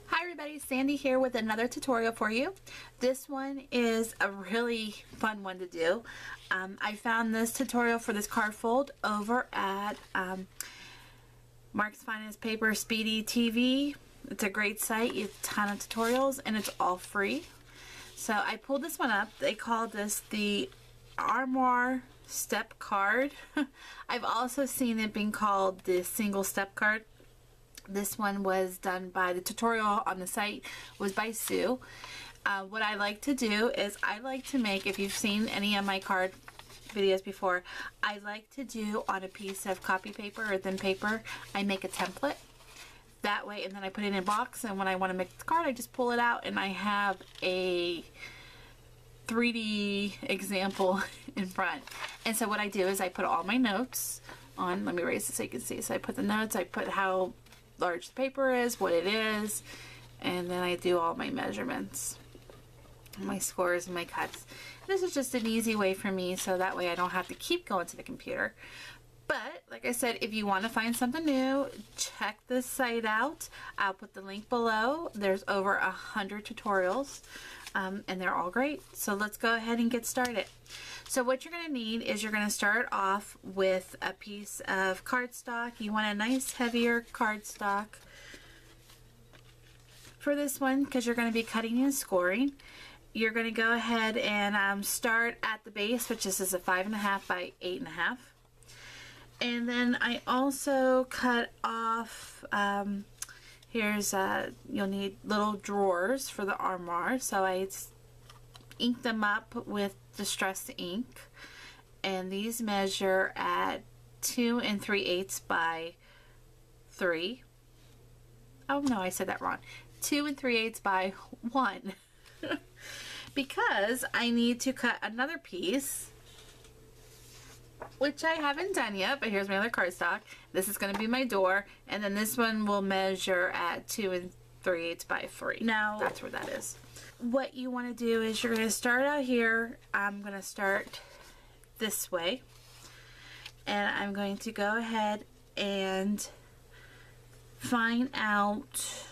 Hi everybody, Sandy here with another tutorial for you. This one is a really fun one to do. I found this tutorial for this card fold over at Mark's Finest Paper Speedy TV. It's a great site, you have a ton of tutorials and it's all free. So I pulled this one up. They call this the Armoire step card. I've also seen it being called the single step card. This one was done by, the tutorial on the site was by Sue. What I like to do is I like to make, if you've seen any of my card videos before, I like to do on a piece of copy paper or thin paper, I make a template. That way, and then I put it in a box, and when I want to make the card, I just pull it out and I have a 3D example in front. And so what I do is I put all my notes on, let me raise this so you can see. So I put the notes, I put how large the paper is, what it is, and then I do all my measurements, my scores and my cuts. This is just an easy way for me, so that way I don't have to keep going to the computer. But like I said, if you want to find something new, check this site out. I'll put the link below. There's over 100 tutorials and they're all great. So let's go ahead and get started. So what you're going to need is you're going to start off with a piece of cardstock. You want a nice heavier cardstock for this one because you're going to be cutting and scoring. You're going to go ahead and start at the base, which is a 5.5 by 8.5. And then I also cut off, you'll need little drawers for the Armoire. So I inked them up with distressed ink, and these measure at 2 3/8 by 3. Oh no, I said that wrong. 2 3/8 by 1 because I need to cut another piece, which I haven't done yet, but here's my other cardstock. This is going to be my door, and then this one will measure at 2 3/8 by 3. Now that's where that is. What you want to do is you're going to start out here. I'm going to start this way, and I'm going to go ahead and find out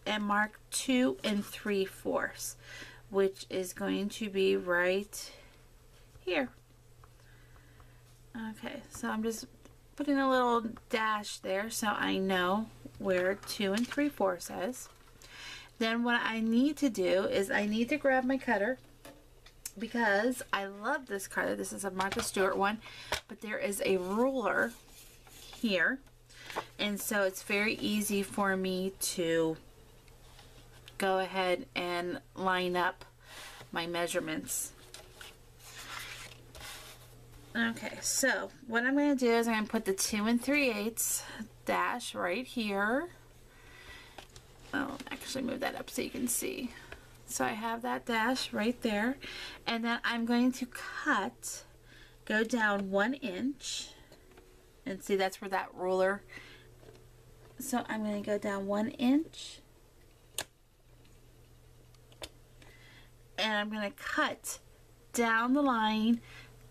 and mark 2 3/4, which is going to be right here. Okay, so I'm just putting a little dash there so I know where 2 3/4 is. Then what I need to do is I need to grab my cutter because I love this cutter. This is a Martha Stewart one, but there is a ruler here, and so it's very easy for me to go ahead and line up my measurements. Okay, so what I'm going to do is I'm going to put the 2 3/8 dash right here. I'll actually move that up so you can see. So I have that dash right there, and then I'm going to go down 1 inch, and see that's where that ruler. So I'm going to go down 1 inch, and I'm going to cut down the line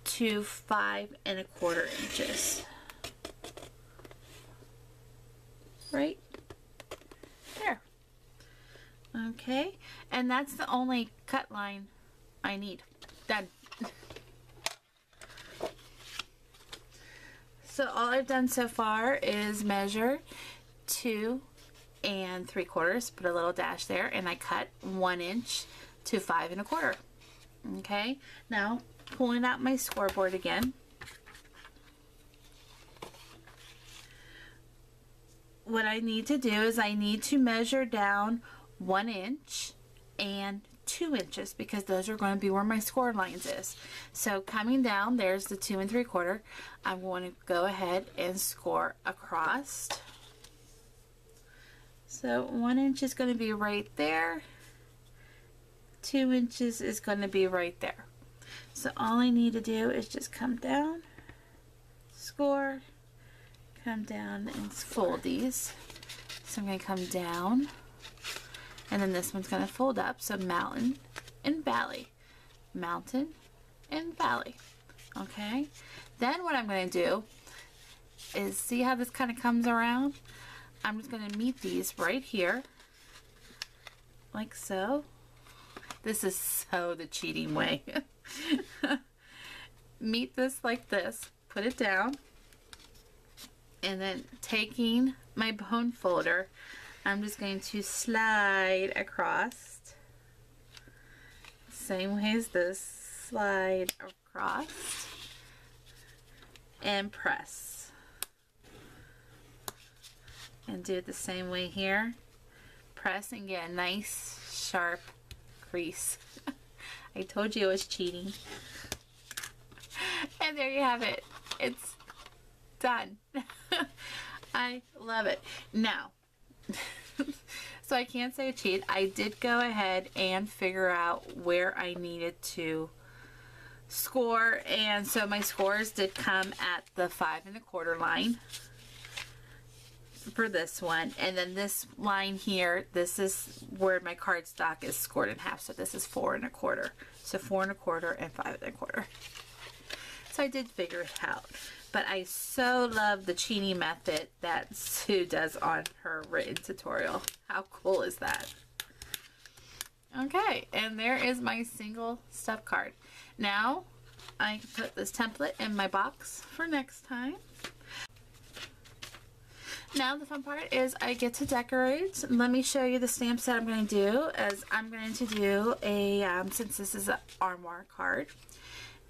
to 5 1/4 inches. Right there. Okay, and that's the only cut line I need. Done. So all I've done so far is measure 2 3/4, put a little dash there, and I cut 1 inch to 5 1/4. Okay, now pulling out my scoreboard again. What I need to do is I need to measure down 1 inch and 2 inches because those are going to be where my score lines is. So coming down, there's the 2 3/4. I'm going to go ahead and score across. So 1 inch is going to be right there. 2 inches is going to be right there. So all I need to do is just come down, score, come down and fold these. So I'm going to come down, and then this one's going to fold up. So mountain and valley, mountain and valley. Okay, then what I'm going to do is, see how this kind of comes around? I'm just going to meet these right here, like so. This is so the cheating way. Meet this like this, put it down, and then taking my bone folder, I'm just going to slide across, same way as this, slide across, and press. And do it the same way here. Press and get a nice sharp crease. I told you it was cheating. And there you have it. It's done. I love it. Now, so I can't say a cheat. I did go ahead and figure out where I needed to score, and so my scores did come at the 5 1/4 line for this one, and then this line here, this is where my cardstock is scored in half, so this is 4 1/4, so 4 1/4 and 5 1/4. So I did figure it out, but I so love the cheating method that Sue does on her written tutorial. How cool is that? Okay, and there is my single step card. Now I can put this template in my box for next time. Now the fun part is I get to decorate. Let me show you the stamp set I'm going to do. As I'm going to do a, since this is an Armoire card,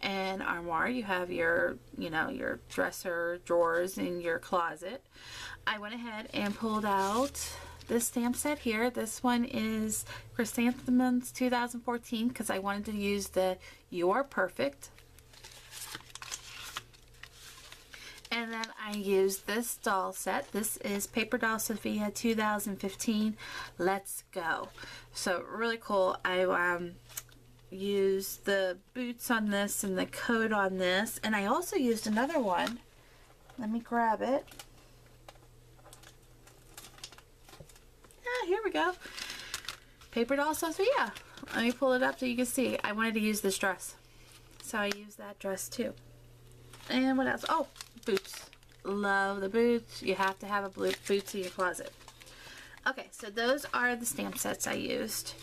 and Armoire, you have your, you know, your dresser, drawers, and your closet. I went ahead and pulled out this stamp set here. This one is Chrysanthemums 2014 because I wanted to use the You Are Perfect. And then I used this doll set. This is Paper Doll Sophia 2015. Let's go. So really cool. I used the boots on this and the coat on this. And I also used another one. Let me grab it. Ah, here we go. Paper Doll Sophia. Let me pull it up so you can see. I wanted to use this dress, so I used that dress too. And what else? Oh, boots. Love the boots. You have to have a boots in your closet. Okay, so those are the stamp sets I used.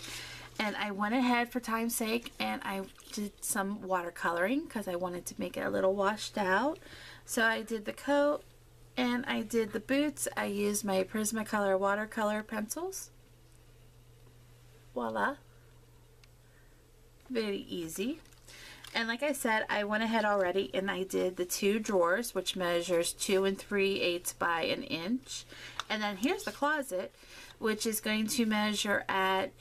And I went ahead for time's sake and I did some watercoloring because I wanted to make it a little washed out. So I did the coat and I did the boots. I used my Prismacolor watercolor pencils. Voila. Very easy. And like I said, I went ahead already and I did the 2 drawers, which measures 2 3/8 by an inch. And then here's the closet, which is going to measure at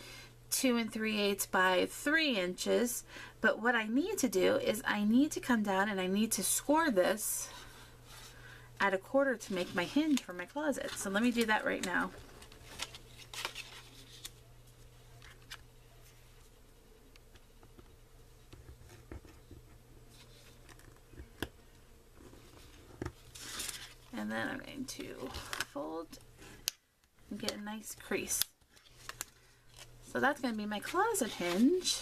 2 3/8 by 3 inches. But what I need to do is I need to come down and I need to score this at 1/4 to make my hinge for my closet. So let me do that right now. And then I'm going to fold and get a nice crease. So that's going to be my closet hinge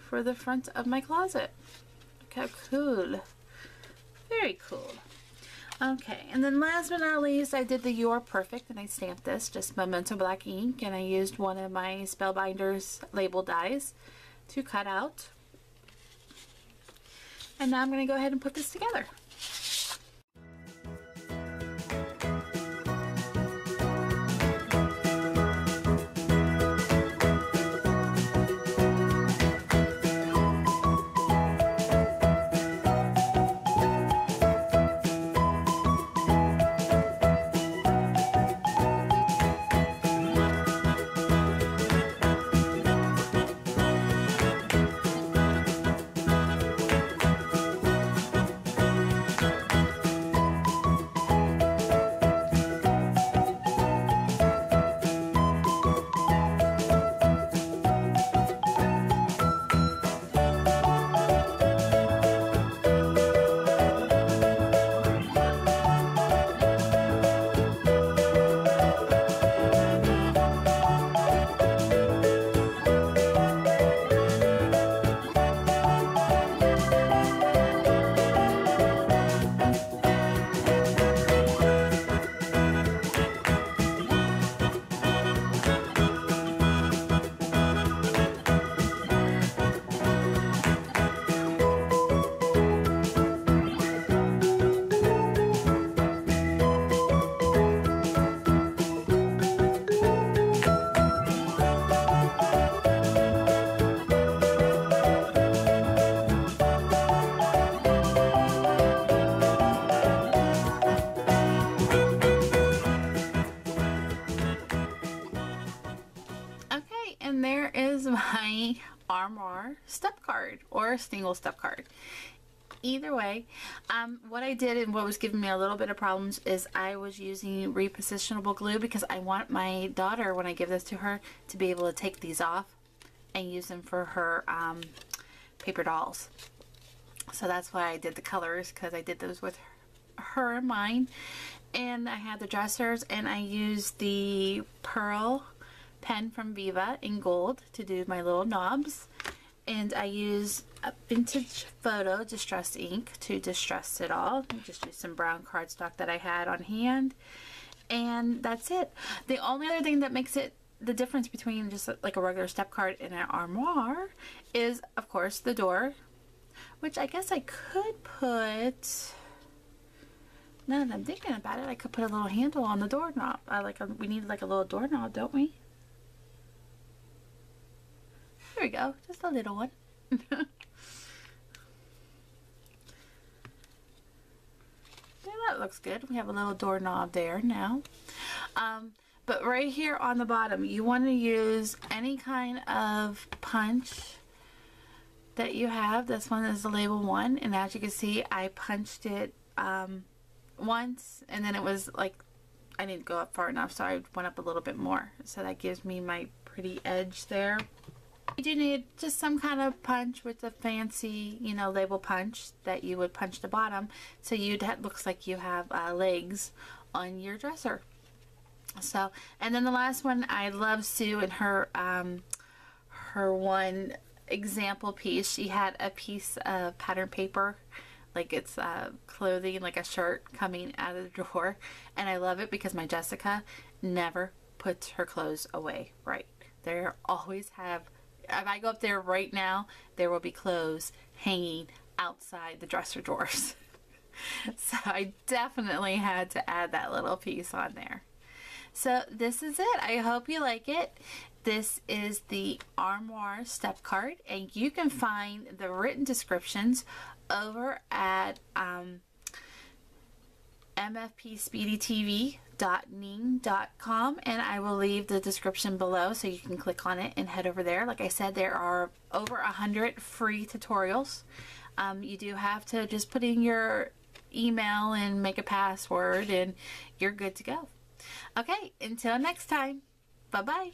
for the front of my closet. Look how cool. Very cool. Okay, and then last but not least, I did the You Are Perfect, and I stamped this, just Memento black ink, and I used one of my Spellbinders label dies to cut out. And now I'm going to go ahead and put this together. Armoire step card or a single step card. Either way, what I did and what was giving me a little bit of problems is I was using repositionable glue because I want my daughter, when I give this to her, to be able to take these off and use them for her paper dolls. So that's why I did the colors, because I did those with her and mine. And I had the dressers, and I used the pearl pen from Viva in gold to do my little knobs. And I used a vintage photo distress ink to distress it all. I just used some brown cardstock that I had on hand. And that's it. The only other thing that makes it the difference between just like a regular step card and an armoire is, of course, the door. Which I guess I could put... Now that I'm thinking about it, I could put a little handle on the doorknob. We need like a little doorknob, don't we? There we go, just a little one. Yeah, that looks good. We have a little doorknob there now. But right here on the bottom, you want to use any kind of punch that you have. This one is the label 1, and as you can see, I punched it once, and then it was like I didn't go up far enough, so I went up a little bit more. So that gives me my pretty edge there. You do need just some kind of punch with a fancy, you know, label punch that you would punch the bottom, so that looks like you have legs on your dresser. So, and then the last one, I love Sue and her one example piece. She had a piece of pattern paper, like it's clothing, like a shirt coming out of the drawer, and I love it because my Jessica never puts her clothes away right. They always have, if I go up there right now, there will be clothes hanging outside the dresser drawers. So I definitely had to add that little piece on there. So this is it. I hope you like it. This is the Armoire step card, and you can find the written descriptions over at MFPSpeedyTV.ning.com, and I will leave the description below so you can click on it and head over there. Like I said, there are over 100 free tutorials. You do have to just put in your email and make a password, and you're good to go. Okay, until next time, bye-bye.